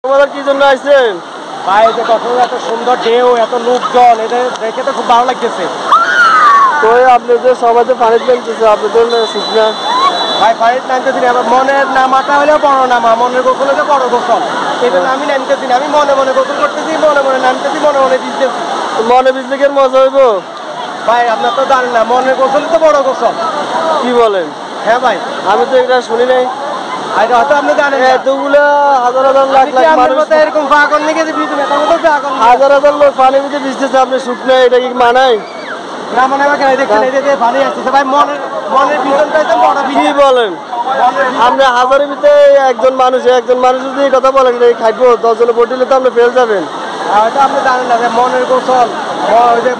তোমাদের কি জন্য আসছেন ভাই? যে কত এত সুন্দর ঢেউ, এত লোকজন, এটা দেখে তো খুব ভালো লাগতেছে। তো আপনি যে সবাই যে পানি নামতেছে আপনাদের শুকনা ভাই পানির নামতেছি না, আমার মনের নামাটা হলেও বড় নামা, মনের গোসল হলে বড় গোসল। এই জন্য আমি নামতেছি না, আমি মনে মনে গোসল করতেছি, মনে মনে নামতেছি, মনে মনে ভিজতেছি। মনে ভিজলে কি মজা হইব? ভাই আপনার তো জানেন না, মনের গোসল তো বড় গোসল। কি বলেন? হ্যাঁ ভাই, আমি তো এটা শুনি নাই। আর হয়তো আপনি জানেন না। এতগুলা হাজার হাজার লাখ লাখ মানুষ এরকম পাগল নিয়ে গেছে ভিজবে, তখন তো পাগল হাজার হাজার লোক পানির ভিতরে ভিজতেছে, আপনি শুকনা, এটা কি মানায়? না মনে হয় কেন দেখছেন, এই যে পানি আসছে ভাই, মনের মনের ভিজনটা একদম বড় কি ভিজন। বলেন? আপনি হাজারের ভিতরে একজন মানুষ যদি এই কথা বলেন এই খাইবো 10 জনে ভোট দিলে তো আপনি ফেল যাবেন। হয়তো আপনি জানেন না যে মনের গোসল, ওই যে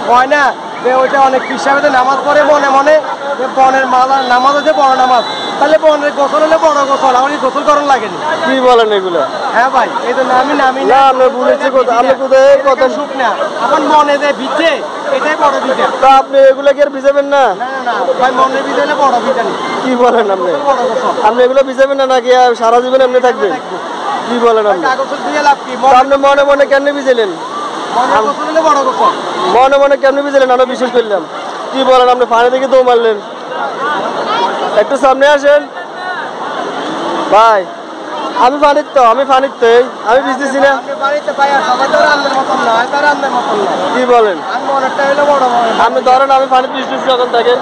কয় না যে ওইটা অনেক হিসাবে নামাজ পড়ে মনে মনে, যে বনের মালা নামাজ হচ্ছে বড় নামাজ, তাহলে বনের গোসল হলে বড় গোসল, আমার গোসল করার লাগেনি। কি বলেন এগুলা? হ্যাঁ ভাই, এই জন্য আমি নামি না, আপনি বলেছি কথা, আপনি কোথায় কথা সুখ না, আমার মনে যে ভিজে এটাই বড় ভিজা। তা আপনি এগুলা কি আর ভিজাবেন না? না না না ভাই, মনের ভিজে হলে বড় ভিজানি। কি বলেন আপনি? বড় গোসল আপনি এগুলো ভিজাবেন না নাকি সারা জীবন এমনি থাকবেন? কি বলেন আপনি? গোসল দিয়ে লাভ কি? আপনি মনে মনে কেমনে ভিজেলেন? মনের গোসল হলে বড় গোসল। মনে মনে কেমনে ভিজেলেন আমরা বিশ্বাস করলাম। কি বলেন আপনি? পানি থেকে দৌড় মারলেন। একটু সামনে আসেন ভাই। আমি পানির তো আমি ভিজতেছি না। আপনি বাড়িতে ভাই সবাই তো রান্নার মতন না, আমি তার রান্নার মতন না। কি বলেন? আমি মনেরটা হলে বড় বড়। আপনি ধরেন আমি পানি ভিজতেছি যখন থাকেন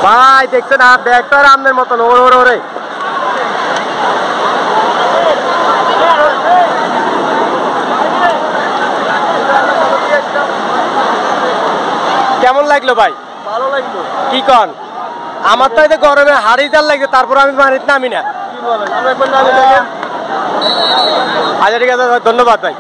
ভাই দেখছেন আর ব্যাগটা আর আমনের মতন ওরে ওরে ওরে। কেমন লাগলো ভাই? ভালো লাগলো। কি কন? আমার তো এই গরমে হাড়ি জাল লাগছে, তারপর আমি পানিতে নামি না। কি বলেন? আপনি একবার নামে থাকেন। আচ্ছা ঠিক আছে, ধন্যবাদ ভাই।